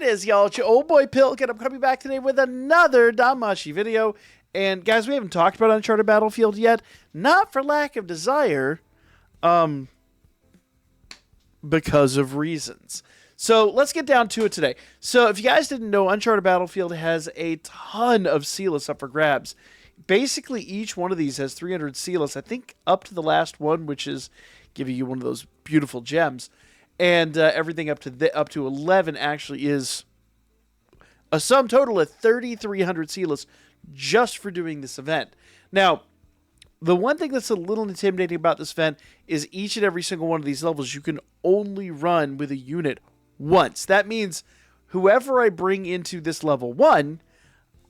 it is, y'all. It's your old boy Pilk, and I'm coming back today with another Danmachi video. And guys, we haven't talked about Uncharted Battlefield yet. Not for lack of desire, because of reasons. So let's get down to it today. So if you guys didn't know, Uncharted Battlefield has a ton of sealess up for grabs. Basically, each one of these has 300 sealess. I think up to the last one, which is giving you one of those beautiful gems. And everything up to 11 actually is a sum total of 3,300 sealess just for doing this event. Now, the one thing that's a little intimidating about this event is each and every single one of these levels you can only run with a unit once. That means whoever I bring into this level 1,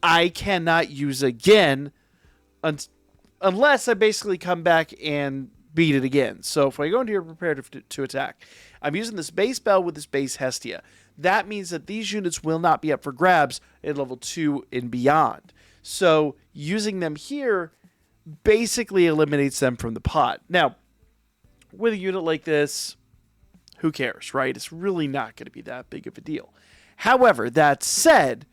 I cannot use again unless I basically come back and beat it again. So if I go into here prepared to attack, I'm using this base Bell with this base Hestia. That means that these units will not be up for grabs at level 2 and beyond. So using them here basically eliminates them from the pot. Now, with a unit like this, who cares, right? It's really not going to be that big of a deal. However, that said,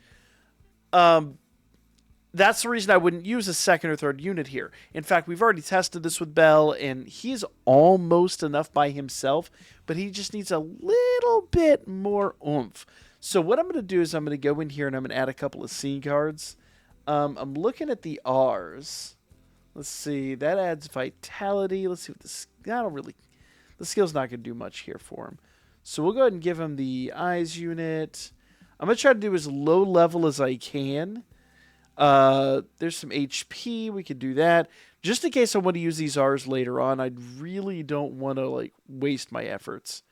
that's the reason I wouldn't use a second or third unit here. In fact, we've already tested this with Bell, and he's almost enough by himself, but he just needs a little bit more oomph. So what I'm going to do is I'm going to go in here and I'm going to add a couple of scene cards. I'm looking at the R's. Let's see. That adds vitality. Let's see what this... The skill's not going to do much here for him. So we'll go ahead and give him the eyes unit. I'm going to try to do as low level as I can. There's some HP. We could do that. Just in case I want to use these R's later on, I really don't want to waste my efforts.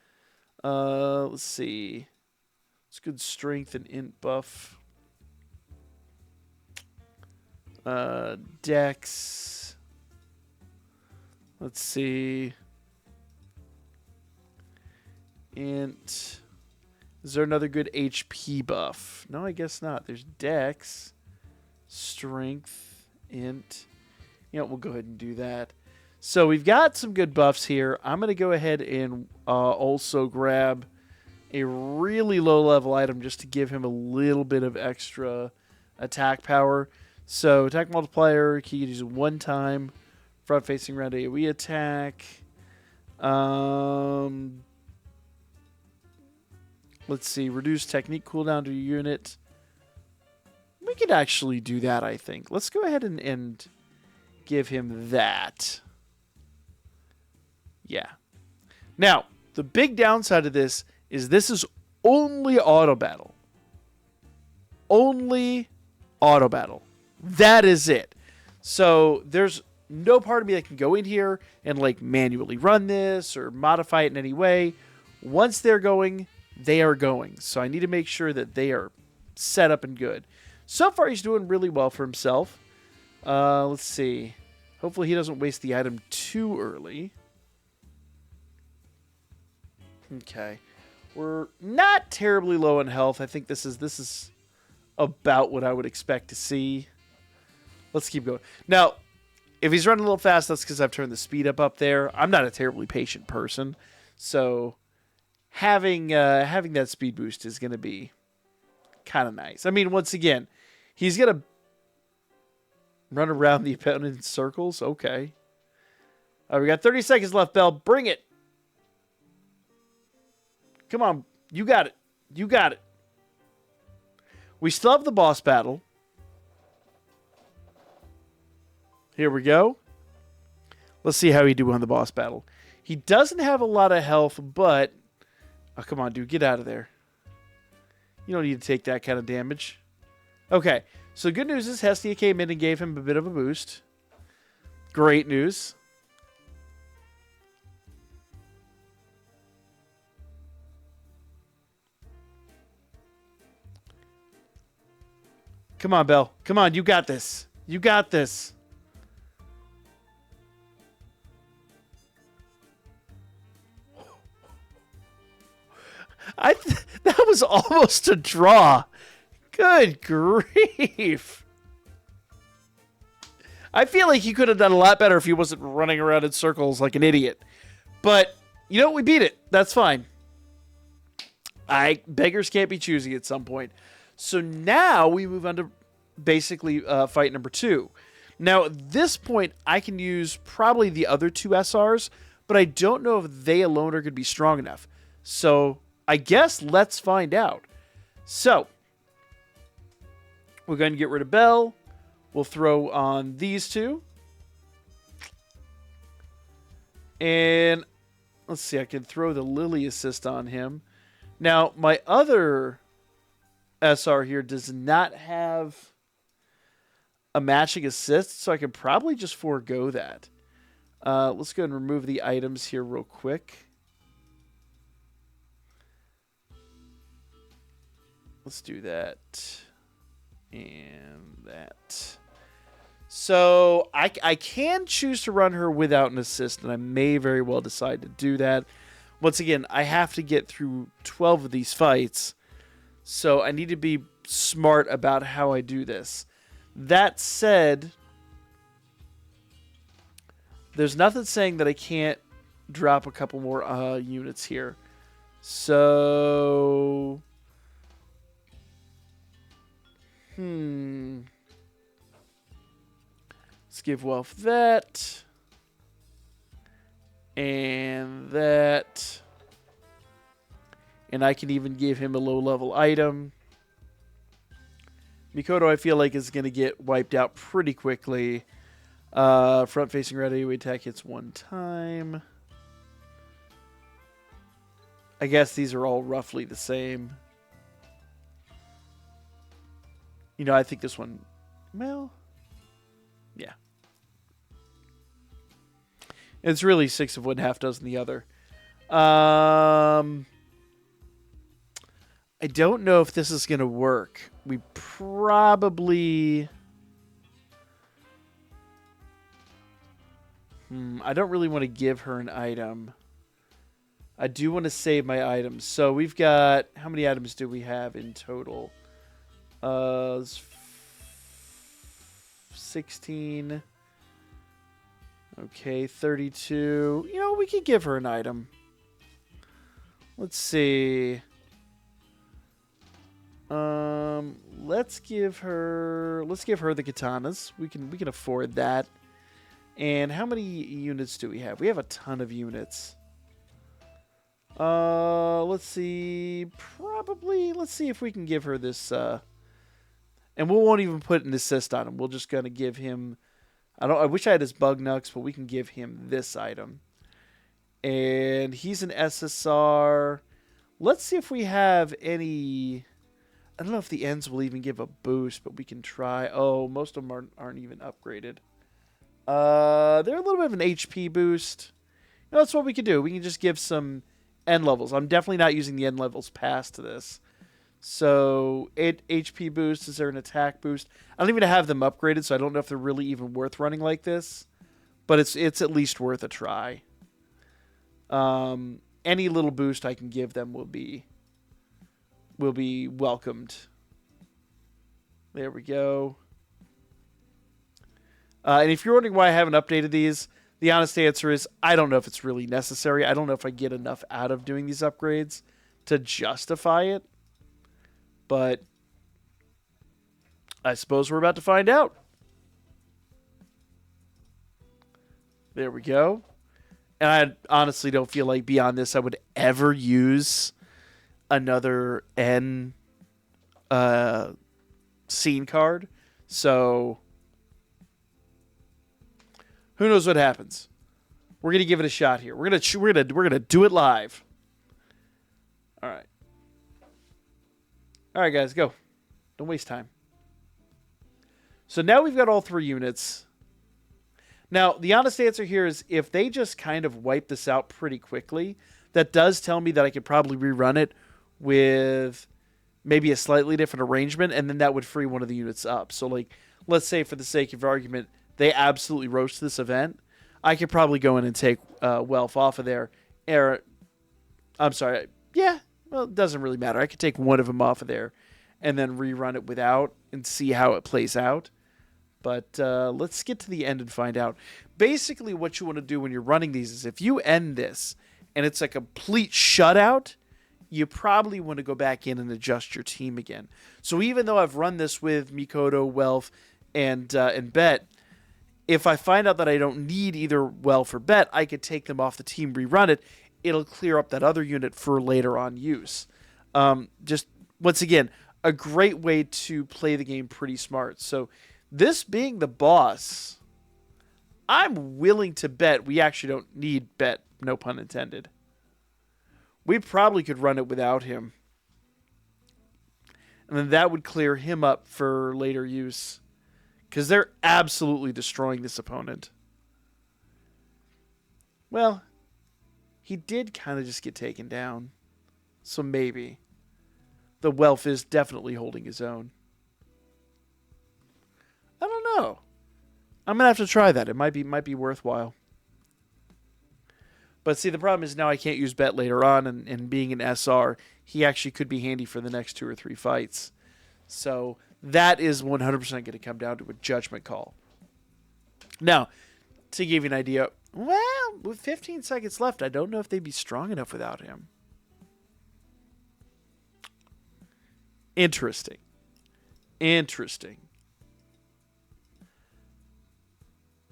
Let's see. It's good strength and int buff. Dex. Let's see. Int. Is there another good HP buff? No, I guess not. There's Dex. Strength. Int. You know, we'll go ahead and do that. So we've got some good buffs here. I'm going to go ahead and also grab a really low level item just to give him a little bit of extra attack power. So attack multiplier, he can use it one time. Front facing round AoE attack. Let's see, reduce technique cooldown to your unit. We could actually do that, I think. Let's go ahead and give him that. Yeah. Now, the big downside of this is only auto battle. Only auto battle. That is it. So there's no part of me that can go in here and manually run this or modify it in any way. Once they're going, they are going. So I need to make sure that they are set up and good. So far, he's doing really well for himself. Let's see. Hopefully he doesn't waste the item too early. Okay. We're not terribly low in health. I think this is about what I would expect to see. Let's keep going. Now, if he's running a little fast, that's because I've turned the speed up there. I'm not a terribly patient person. So having that speed boost is going to be kind of nice. I mean, once again, he's going to run around the opponent in circles. Okay. All right, we got 30 seconds left, Bell. Bring it. Come on. You got it. You got it. We still have the boss battle. Here we go. Let's see how he do on the boss battle. He doesn't have a lot of health, but... Oh, come on, dude. Get out of there. You don't need to take that kind of damage. Okay. So good news is Hestia came in and gave him a bit of a boost. Great news. Come on, Bell. Come on. You got this. You got this. That was almost a draw. Good grief. I feel like he could have done a lot better if he wasn't running around in circles like an idiot. But, you know, we beat it. That's fine. Beggars can't be choosy at some point. So now we move on to basically fight number 2. Now, at this point, I can use probably the other 2 SRs, but I don't know if they alone are going to be strong enough. So I guess let's find out. So we're going to get rid of Bell. We'll throw on these 2. And let's see, I can throw the Lily assist on him. Now, my other SR here does not have a matching assist, so I can probably just forego that. Let's go ahead and remove the items here real quick. Let's do that. And that. So I can choose to run her without an assist, and I may very well decide to do that. Once again, I have to get through 12 of these fights, so I need to be smart about how I do this. That said, there's nothing saying that I can't drop a couple more units here. So, let's give Wealth that. And that. And I can even give him a low-level item. Mikoto, I feel like, is going to get wiped out pretty quickly. Front-facing ready, we attack hits 1 time. I guess these are all roughly the same. You know, I think this one... Well... Yeah. It's really 6 of one, half dozen the other. I don't know if this is going to work. We probably... I don't really want to give her an item. I do want to save my items. So we've got... How many items do we have in total? 16... Okay, 32. You know, we could give her an item. Let's see. Let's give her the katanas. We can afford that. And how many units do we have? We have a ton of units. Let's see. Let's see if we can give her this and we won't even put an assist on him. We're just going to give him... I wish I had his bug nuts, but we can give him this item. And he's an SSR. Let's see if we have any... I don't know if the ends will even give a boost, but we can try. Oh, most of them aren't even upgraded. They're a little bit of an HP boost. You know, that's what we could do. We can just give some end levels. I'm definitely not using the end levels past this. So, 8 HP boost. Is there an attack boost? I don't even have them upgraded, so I don't know if they're really even worth running like this. But it's at least worth a try. Any little boost I can give them will be welcomed. There we go. And if you're wondering why I haven't updated these, the honest answer is I don't know if it's really necessary. I don't know if I get enough out of doing these upgrades to justify it. But I suppose we're about to find out. There we go. And I honestly don't feel like beyond this I would ever use another N scene card. So who knows what happens? We're gonna give it a shot here. We're gonna do it live. All right. All right, guys, go. Don't waste time. So now we've got all 3 units. Now, the honest answer here is if they just kind of wipe this out pretty quickly, that does tell me that I could probably rerun it with maybe a slightly different arrangement, and then that would free one of the units up. So, like, let's say for the sake of argument, they absolutely roast this event. I could probably go in and take Wealth off of there. I'm sorry. Yeah. Well, it doesn't really matter. I could take one of them off of there and then rerun it without and see how it plays out. But let's get to the end and find out. Basically, what you want to do when you're running these is if you end this and it's a complete shutout, you probably want to go back in and adjust your team again. So even though I've run this with Mikoto, Welf, and Bet, if I find out that I don't need either Welf or Bet, I could take them off the team, rerun it. It'll clear up that other unit for later on use. Just, once again, a great way to play the game pretty smart. So this being the boss, I'm willing to bet we actually don't need Bet, no pun intended. We probably could run it without him. And then that would clear him up for later use. Because they're absolutely destroying this opponent. Well, he did kind of just get taken down. So maybe. The Welf is definitely holding his own. I don't know. I'm going to have to try that. It might be worthwhile. But see, the problem is now I can't use Bet later on, and being an SR, he actually could be handy for the next 2 or 3 fights. So that is 100% going to come down to a judgment call. Now, to give you an idea, well, with 15 seconds left, I don't know if they'd be strong enough without him. Interesting.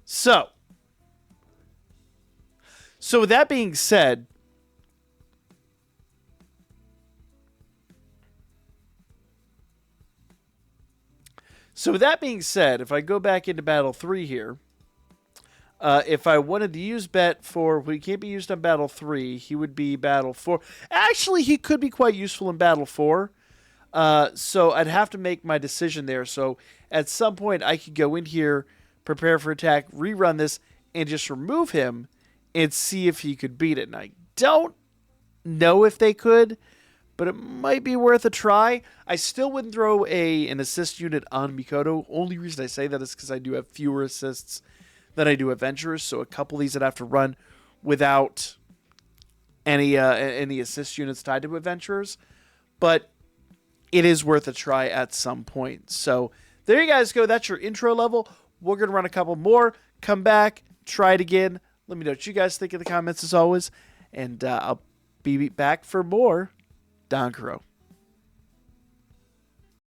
So with that being said, if I go back into Battle 3 here, if I wanted to use Bet for, well, he can't be used on Battle 3, he would be Battle 4. Actually, he could be quite useful in Battle 4. So I'd have to make my decision there. So at some point, I could go in here, prepare for attack, rerun this, and just remove him and see if he could beat it. And I don't know if they could, but it might be worth a try. I still wouldn't throw an assist unit on Mikoto. Only reason I say that is because I do have fewer assists than I do adventurers, so a couple of these I'd have to run without any assist units tied to adventurers. But it is worth a try at some point. So there you guys go. That's your intro level. We're going to run a couple more, come back, try it again. Let me know what you guys think in the comments as always. And I'll be back for more DanChro.